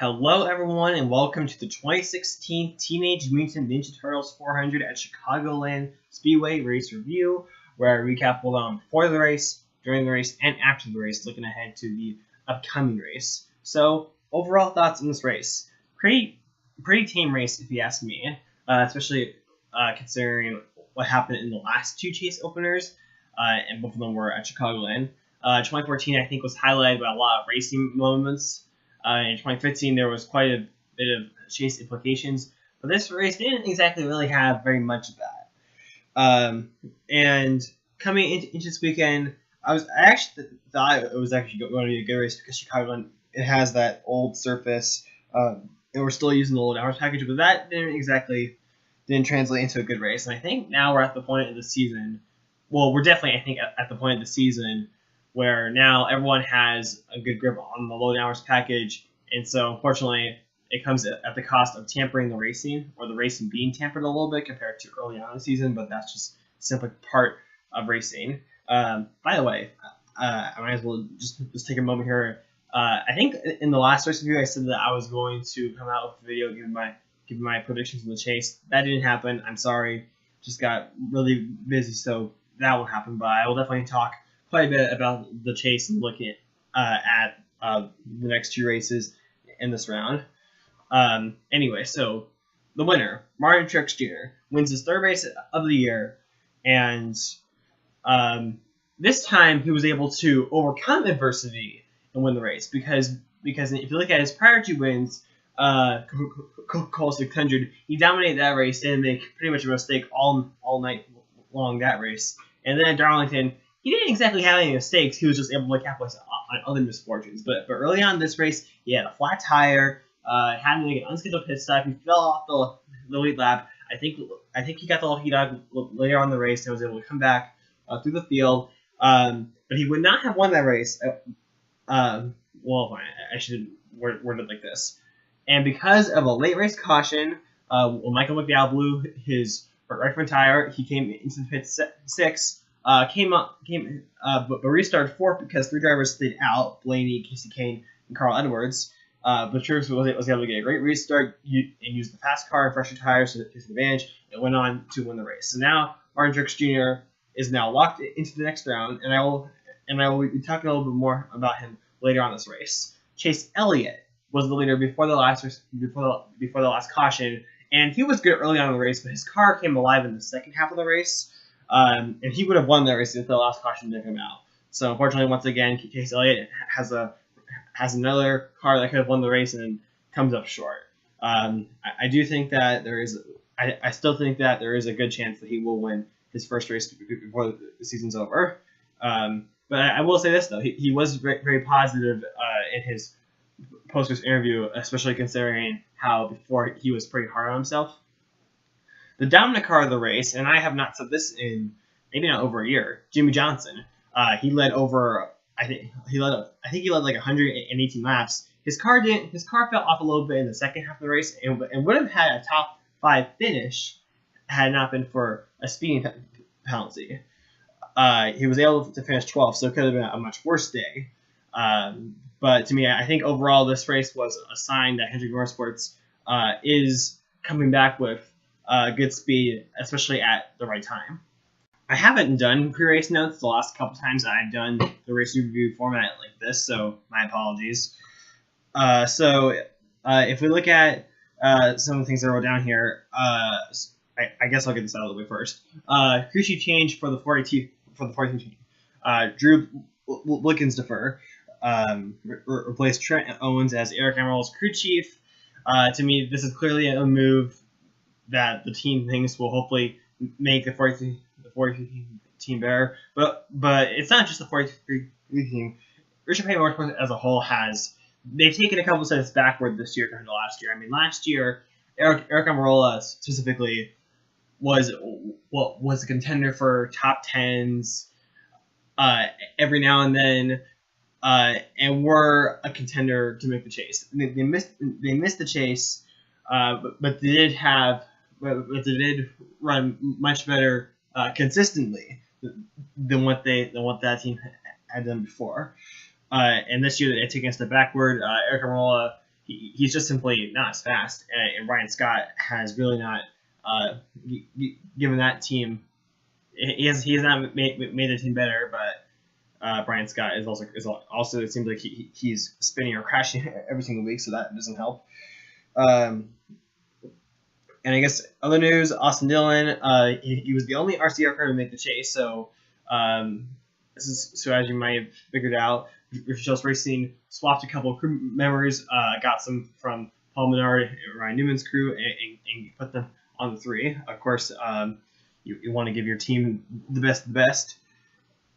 Hello everyone and welcome to the 2016 Teenage Mutant Ninja Turtles 400 at Chicagoland Speedway race review, where I recap what went on before the race, during the race, and after the race, looking ahead to the upcoming race. So, overall thoughts on this race. Pretty tame race if you ask me, especially considering what happened in the last two chase openers, and both of them were at Chicagoland. 2014 I think was highlighted by a lot of racing moments. In 2015, there was quite a bit of chase implications, but this race didn't exactly really have very much of that. And coming into this weekend, I actually thought it was actually going to be a good race because Chicago, it has that old surface, and we're still using the old hours package, but that didn't translate into a good race. And I think now we're at the point of the season. Well, we're definitely, I think, at the point of the season where now everyone has a good grip on the low hours package, and so unfortunately it comes at the cost of tampering the racing, or the racing being tampered a little bit compared to early on in the season, but that's just simply part of racing. By the way, I might as well just take a moment here. I think in the last race review I said that I was going to come out with a video giving my predictions in the chase. That didn't happen. I'm sorry. Just got really busy, so that won't happen, but I will definitely talk quite a bit about the chase and looking at the next two races in this round. Anyway, so the winner, Martin Truex Jr., wins his third race of the year, and this time he was able to overcome adversity and win the race because if you look at his prior two wins, Cole 600, he dominated that race, didn't make pretty much a mistake all night long that race, and then at Darlington, he didn't exactly have any mistakes. He was just able to capitalize on other misfortunes. But early on in this race, he had a flat tire, had to make an unscheduled pit stop. He fell off the lead lap. I think he got the lucky dog later on in the race and was able to come back through the field. But he would not have won that race. Well, fine. I should word it like this. And because of a late race caution, when Michael McDowell blew his right front tire, he came into the pit six. But restarted fourth because three drivers stayed out: Blaney, Casey Kane, and Carl Edwards. But Truex was able to get a great restart and use the fast car and fresher tires to his advantage, and went on to win the race. So now Martin Truex Jr. is now locked into the next round, and I will be talking a little bit more about him later on this race. Chase Elliott was the leader before the last caution, and he was good early on in the race, but his car came alive in the second half of the race. And he would have won that race if the last caution didn't come out. So unfortunately, once again, Chase Elliott has another car that could have won the race and then comes up short. I do think that I still think that there is a good chance that he will win his first race before the season's over. But I will say this though, he was very positive in his post-race interview, especially considering how before he was pretty hard on himself. The dominant car of the race, and I have not said this in maybe not over a year, Jimmy Johnson. He led over, I think he led like 118 laps. His car fell off a little bit in the second half of the race, and would have had a top 5 finish had it not been for a speeding penalty. He was able to finish 12th, so it could have been a much worse day. But to me, I think overall this race was a sign that Hendrick Motorsports is coming back with good speed, especially at the right time. I haven't done pre-race notes the last couple times that I've done the race review format like this, so my apologies. If we look at some of the things that I wrote down here, I guess I'll get this out of the way first. Crew chief change for the 42 team. Drew Blickensderfer replaced Trent Owens as Eric Emerald's crew chief. To me, this is clearly a move that the team thinks will hopefully make the 43 team better. But it's not just the 43 team. Richard Petty Motorsports as a whole they've taken a couple steps backward this year compared to last year. I mean, last year, Eric Almirola specifically was a contender for top 10s every now and then, and were a contender to make the chase. They missed the chase, but they did run much better consistently than what that team had done before. And this year they're taking a step backward. Eric Almirola he's just simply not as fast, and Ryan Scott has really not given that team. He has not made the team better, but Brian Scott is also it seems like he's spinning or crashing every single week, so that doesn't help. And I guess other news, Austin Dillon, he was the only RCR car to make the chase. So so as you might have figured out, Just Racing swapped a couple of crew members, got some from Paul Menard and Ryan Newman's crew, and put them on the 3. Of course, you want to give your team the best of the best.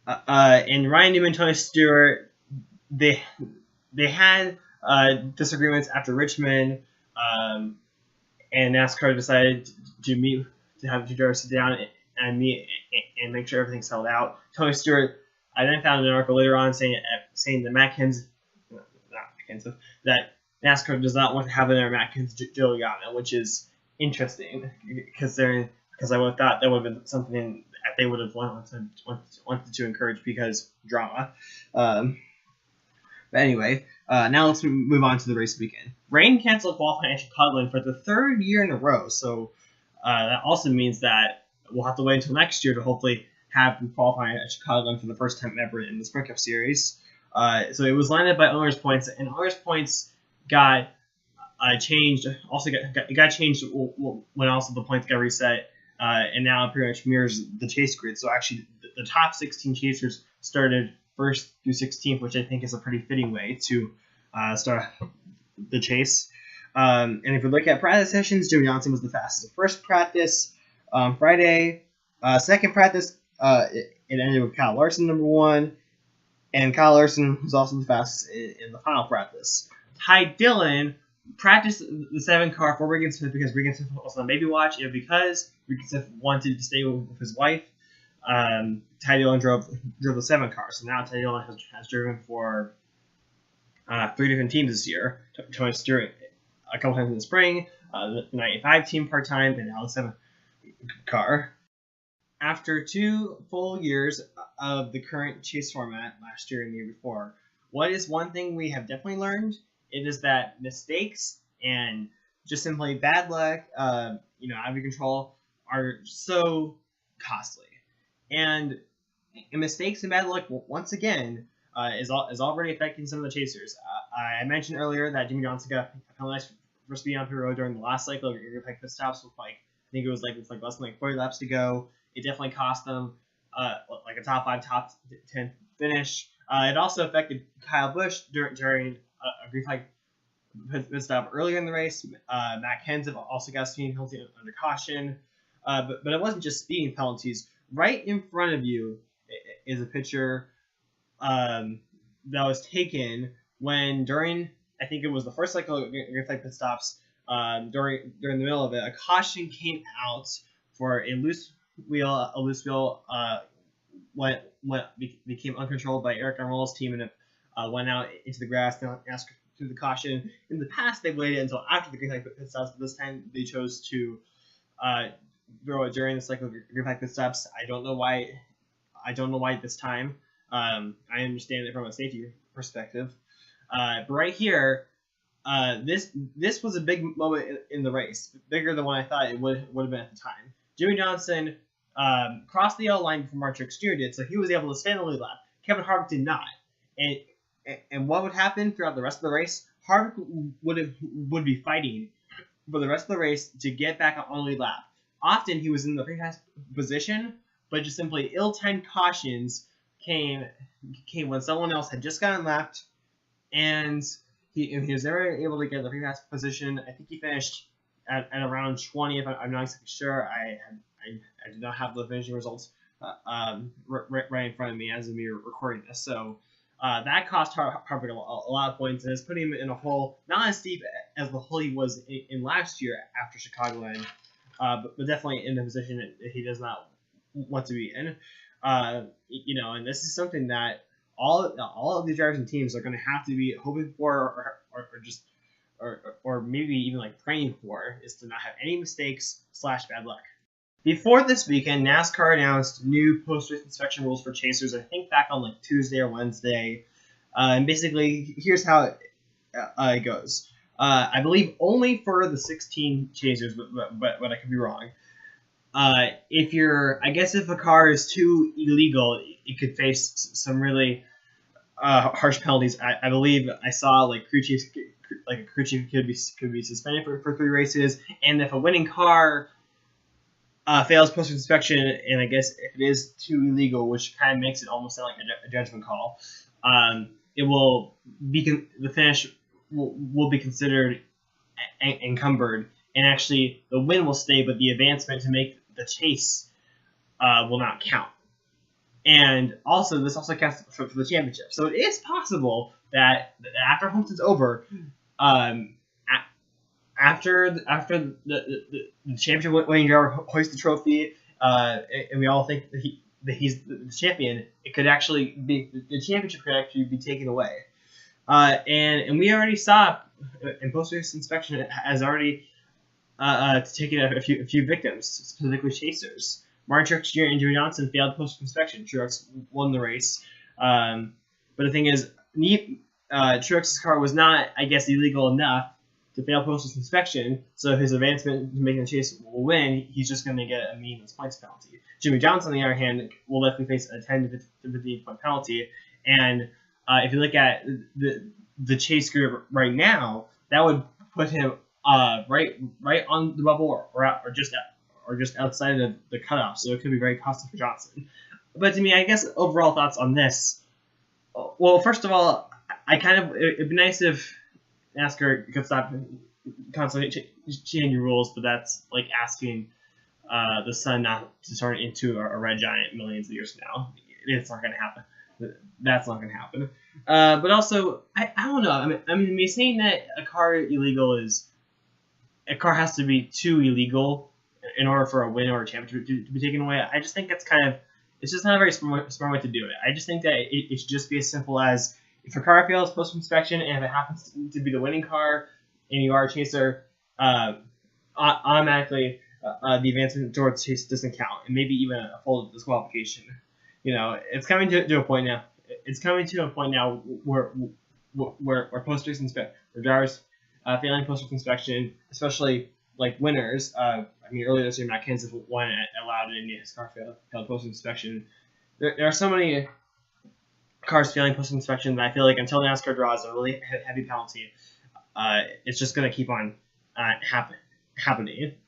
And Ryan Newman, Tony Stewart, they had disagreements after Richmond. And NASCAR decided to have the two drivers sit down and meet and make sure everything's settled out. Tony Stewart, I then found an article later on saying that NASCAR does not want to have another Matt Kenseth Juliana, which is interesting because I would have thought that would have been something that they would have wanted to encourage because drama. But anyway, now let's move on to the race weekend. Rain canceled qualifying at Chicagoland for the 3rd year in a row, so that also means that we'll have to wait until next year to hopefully have qualifying at Chicagoland for the first time ever in the Sprint Cup Series. So it was lined up by owners' points, and owners' points got changed. Also, got changed when also the points got reset, and now it pretty much mirrors the chase grid. So actually, the top 16 chasers started 1st through 16th, which I think is a pretty fitting way to start the chase. And if you look at practice sessions, Jimmy Johnson was the fastest. First practice Friday, second practice it ended with Kyle Larson number 1, and Kyle Larson was also the fastest in the final practice. Ty Dillon practiced the 7 car for Regan Smith because Regan Smith was on baby watch, and because Regan Smith wanted to stay with his wife. Ty Dillon drove the 7 car, so now Ty Dillon has driven for 3 different teams this year. Tony Stewart a couple times in the spring, the 95 team part-time, and now the 7 car. After 2 full years of the current chase format, last year and the year before, what is one thing we have definitely learned? It is that mistakes and just simply bad luck, out of your control, are so costly. And mistakes and bad luck, once again, is already affecting some of the chasers. I mentioned earlier that Jimmy Johnson got penalized for speeding on pit road during the last cycle of pit stops with I think it was less than 40 laps to go. It definitely cost them a top 5, top 10 finish. It also affected Kyle Busch during a green flag pit stop earlier in the race. Matt Kenseth also got a speeding penalty under caution. But it wasn't just speeding penalties. Right in front of you is a picture that was taken when during, I think it was the first cycle of green flag pit stops, during the middle of it, a caution came out for a loose wheel. A loose wheel became uncontrolled by Eric Armola's team, and it went out into the grass and asked through the caution. In the past, they waited until after the green flag pit stops, but this time they chose to throw it during the cycle of green flag pit stops. I don't know why this time. I understand it from a safety perspective. But right here, this was a big moment in the race, bigger than what I thought it would have been at the time. Jimmy Johnson crossed the yellow line before Mark Truex Jr. did, so he was able to stay in the lead lap. Kevin Harvick did not. And what would happen throughout the rest of the race? Harvick would be fighting for the rest of the race to get back on the lead lap. Often he was in the pre-pass position, but just simply ill-timed cautions came when someone else had just gotten lapped, and he was never able to get the pre-pass position. I think he finished at around 20, if I'm not exactly sure. I did not have the finishing results right in front of me as of me recording this. So that cost Harvick a lot of points, and it's putting him in a hole not as deep as the hole he was in last year after Chicagoland, but definitely in the position that he does not want to be in. And this is something that all of these drivers and teams are going to have to be hoping for, or maybe even praying for, is to not have any mistakes / bad luck. Before this weekend, NASCAR announced new post-race inspection rules for chasers, I think back on Tuesday or Wednesday. And basically, here's how it goes. I believe only for the 16 chasers, but I could be wrong. If a car is too illegal, it could face some really harsh penalties. I believe I saw like crew chiefs, like a crew chief could be suspended for 3 races, and if a winning car fails post inspection, and I guess if it is too illegal, which kind of makes it almost sound like a judgment call, it will be the finish will be considered encumbered, and actually the win will stay, but the advancement to make the chase will not count. And also, this also counts for the championship. So it is possible that after Homestead's over, after the championship winning driver hoists the trophy, and we all think that he's the champion, it could actually be the championship could actually be taken away. And we already saw in post-race inspection has already taken a few victims, specifically chasers. Martin Truex Jr. and Jimmy Johnson failed post inspection. Truex won the race, but the thing is, Truex's car was not, I guess, illegal enough to fail post inspection, so his advancement to making the chase will win. He's just going to get a meaningless points penalty. Jimmy Johnson, on the other hand, will likely face a 10 to 15 point penalty. And if you look at the chase group right now, that would put him right on the bubble or just outside of the cutoff. So it could be very costly for Johnson. But to me, I guess overall thoughts on this. Well, first of all, it'd be nice if NASCAR could stop constantly changing rules, but that's like asking the sun not to turn into a red giant millions of years from now. It's not going to happen. That's not going to happen. But also, I don't know. I mean, saying that a car has to be too illegal in order for a win or a championship to be taken away. I just think it's just not a very smart way to do it. I just think that it should just be as simple as, if a car fails post inspection and if it happens to be the winning car and you are a chaser, automatically the advancement towards chase doesn't count, and maybe even a full disqualification. It's coming to a point now. It's coming to a point now where post-race inspection, where drivers failing post-race inspection, especially like winners. Earlier this year, Matt Kenseth won allowed in his car failed post-race inspection. There are so many cars failing post inspection that I feel like until NASCAR draws a really heavy penalty, it's just going to keep on happening.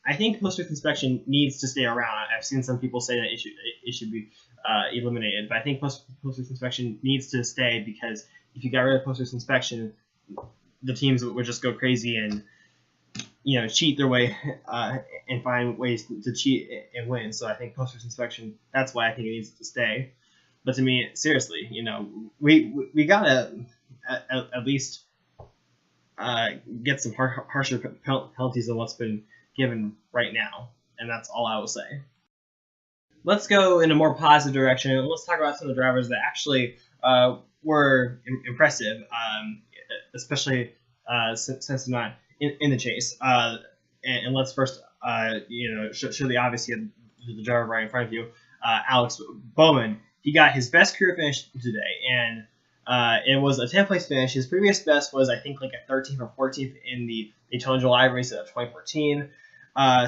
I think post inspection needs to stay around. I've seen some people say that it should be eliminated, but I think post inspection needs to stay, because if you got rid of post inspection, the teams would just go crazy and cheat their way and find ways to cheat and win. So I think post inspection, that's why I think it needs to stay. But to me, seriously, we gotta at least get some harsher penalties than what's been given right now, and that's all I will say. Let's go in a more positive direction. Let's talk about some of the drivers that actually were impressive, especially since they're not in the chase. And let's first, show the obvious here, the driver right in front of you, Alex Bowman. He got his best career finish today, and it was a 10th place finish. His previous best was, I think, like a 13th or 14th in the Daytona July race of 2014.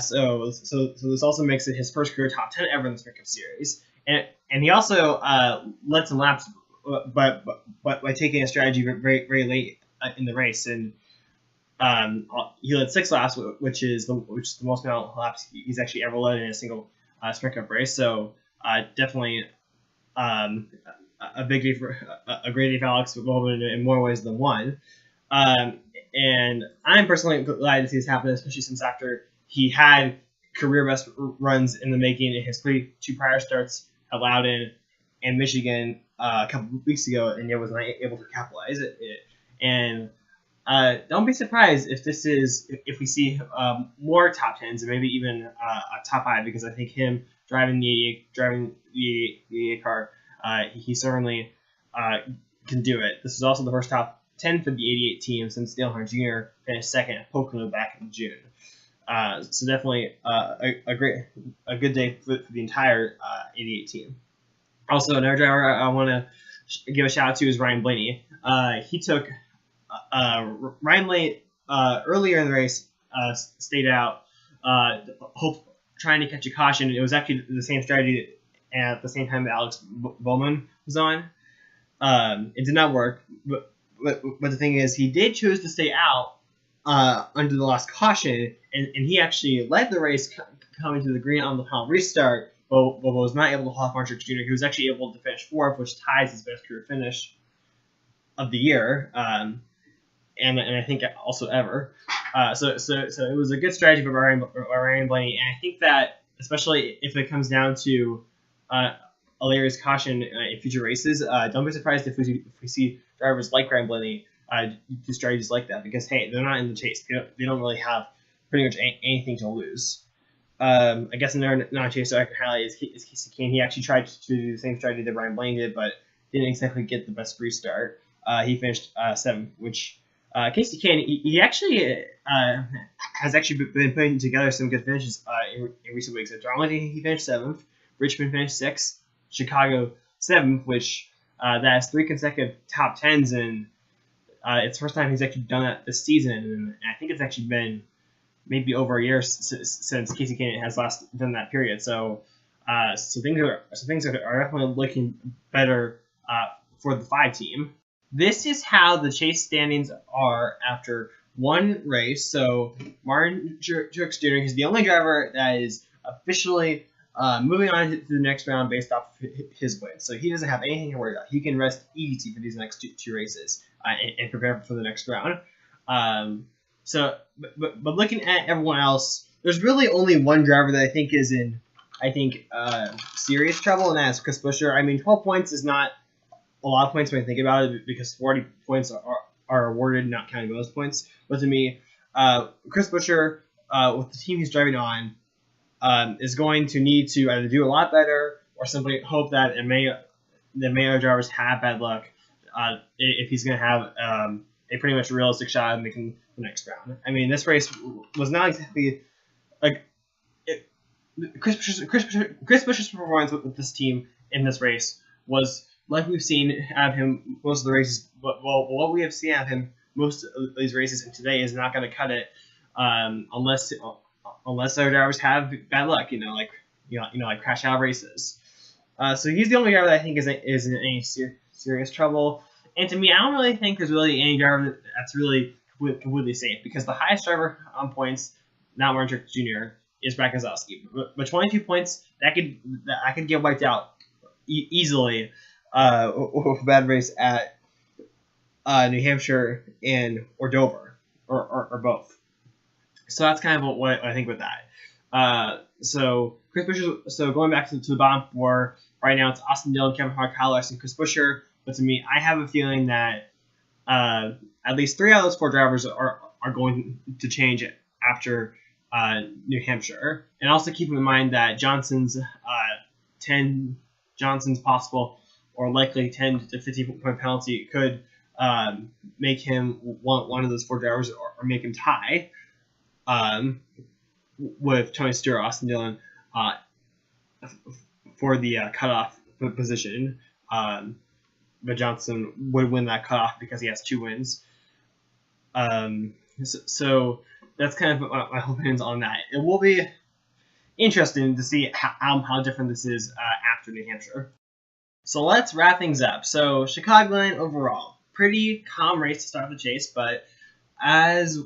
So this also makes it his first career top 10 ever in the Sprint Cup Series. And he also led some laps, but by taking a strategy very, very late in the race. And he led 6 laps, which is the most amount of laps he's actually ever led in a single Sprint Cup race. So definitely a big day a great day for Alex Bowman in more ways than one. And I'm personally glad to see this happen, especially since after he had career best runs in the making in his 2 prior starts at Loudon and Michigan a couple of weeks ago, and yet was not able to capitalize it. And don't be surprised if we see more top 10s and maybe even a top 5, because I think him driving the 88 car, he certainly can do it. This is also the first top 10 for the 88 team since Dale Earnhardt Jr. finished second at Pocono back in June. So definitely a good day for the entire 88 team. Also, another driver I want to give a shout out to is Ryan Blaney. He took Ryan earlier in the race stayed out, trying to catch a caution. It was actually the same strategy at the same time that Alex Bowman was on. It did not work, but the thing is, he did choose to stay out under the last caution, and he actually led the race coming to the green on the final restart, but was not able to hold off Martin Truex Jr. He was actually able to finish fourth, which ties his best career finish of the year, and I think also ever. So it was a good strategy for Ryan Blaney, and I think that especially if it comes down to Alari's caution in future races, don't be surprised if we see drivers like Ryan Blaney do strategies like that, because hey, they're not in the chase. They don't really have pretty much anything to lose. I guess another non-chaser I can highlight is Casey Kane. He actually tried to do the same strategy that Ryan Blaney did, but didn't exactly get the best restart. He finished 7th, which Casey Kane, he actually has actually been putting together some good finishes in recent weeks. At Darlington, he finished 7th. Richmond finished 6th. Chicago 7th, which that has 3 consecutive top 10s, and it's the first time he's actually done that this season. And I think it's actually been maybe over a year since Casey Kane has last done that period. So things are definitely looking better for the 5 team. This is how the chase standings are after one race. So Martin Truex Jr. He's the only driver that is officially moving on to the next round based off his wins. So he doesn't have anything to worry about. He can rest easy for these next two races and prepare for the next round. But looking at everyone else, there's really only one driver that I think is in serious trouble, and that's Chris Buescher. I mean, 12 points is not a lot of points when you think about it, because 40 points are awarded, not counting bonus points. But to me, Chris Buescher, with the team he's driving on, is going to need to either do a lot better or simply hope that the other drivers have bad luck if he's going to have a pretty much realistic shot of making the next round. I mean, this race was not exactly like Chris Buescher's performance with this team in this race was like we've seen out of him most of the races. But what we have seen out of him most of these races, and today is not going to cut it unless other drivers have bad luck, like crash out races. So he's the only driver that I think is in any serious trouble. And to me, I don't really think there's really any driver that's really completely safe, because the highest driver on points, not Martin Truex Jr., is Brad Keselowski. But 22 points, that I could get wiped out easily with a bad race at New Hampshire or Dover, or both. So that's kind of what I think with that. So Chris Buescher. So going back to the bottom 4 right now, it's Austin Dillon, Kevin Harvick, Kyle Larson, Chris Buescher. But to me, I have a feeling that at least 3 out of those 4 drivers are going to change after New Hampshire. And also keep in mind that Johnson's possible or likely 10 to 15 point penalty could make him one of those 4 drivers, or make him tie with Tony Stewart, Austin Dillon for the cutoff position. But Johnson would win that cutoff because he has 2 wins. So that's kind of my opinions on that. It will be interesting to see how different this is after New Hampshire. So let's wrap things up. So Chicagoland overall, pretty calm race to start the chase, but as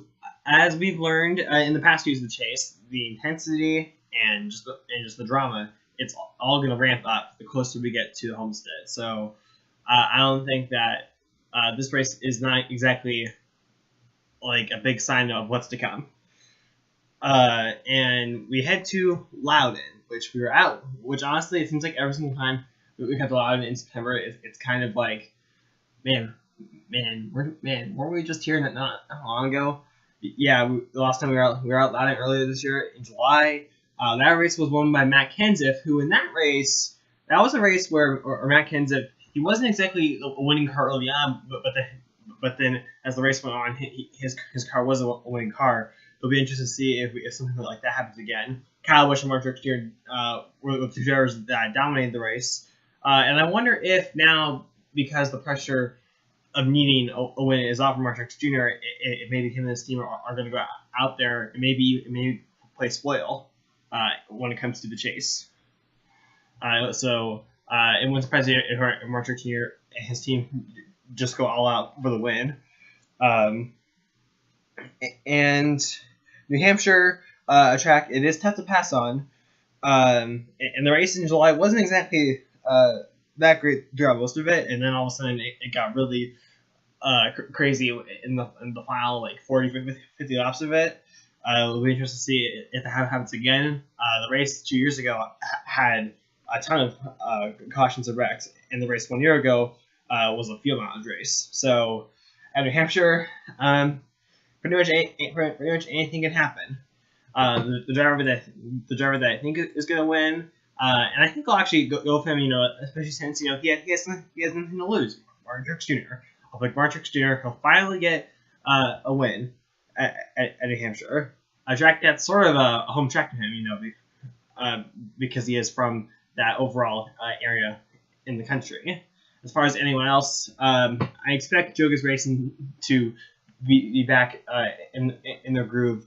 we've learned in the past years of the chase, the intensity and just the drama, it's all going to ramp up the closer we get to the Homestead. So I don't think that this race is not exactly like a big sign of what's to come. And we head to Loudon, which we were out. Which honestly, it seems like every single time we come to Loudon in September, it's kind of like, weren't we just here not long ago? Yeah, the last time we were out Loudon earlier this year in July. That race was won by Matt Kenseth, who in that was a race where Matt Kenseth, he wasn't exactly a winning car early on, but then as the race went on, his car was a winning car. It'll be interesting to see if something like that happens again. Kyle Busch and Martin Truex Jr. Were the 2 drivers that dominated the race. And I wonder if now, because the pressure of needing a win is off from Mark Truex Jr. If maybe him and his team are going to go out there and maybe play spoil when it comes to the chase. It wouldn't surprise me if Mark Truex Jr. and his team just go all out for the win. And New Hampshire, a track it is tough to pass on. And the race in July wasn't exactly that great throughout most of it, and then all of a sudden it got really crazy in the final, like 40, 50 laps of it. It'll be interesting to see if that happens again. The race 2 years ago had a ton of cautions and wrecks, and the race 1 year ago was a field mileage race. So at New Hampshire, pretty much anything can happen. The driver that I think is going to win, and I think I'll actually go with him. Especially since he has nothing to lose. Martin Truex Jr. I'll pick Martin Truex Jr. He'll finally get a win at New Hampshire, a track that's sort of a home track to him. Because he is from that overall area in the country. As far as anyone else, I expect Jogas Racing to be back in their groove.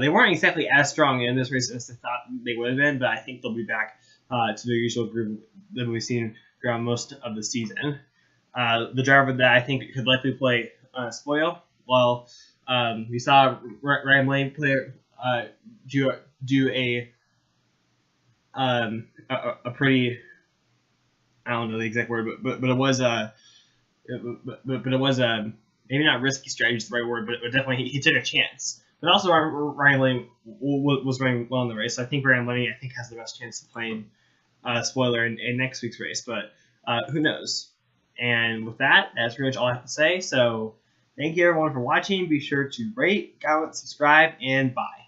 They weren't exactly as strong in this race as I thought they would have been, but I think they'll be back to their usual groove that we've seen throughout most of the season. The driver that I think could likely play spoil, well, we saw Ryan Blaney do a pretty, I don't know the exact word, but it was maybe not risky strategy is the right word, but definitely he took a chance. But also Ryan Blaney was running well in the race. So I think Ryan Blaney has the best chance of playing spoiler in next week's race, but who knows? And with that, that's pretty much all I have to say. So thank you everyone for watching. Be sure to rate, comment, subscribe, and bye.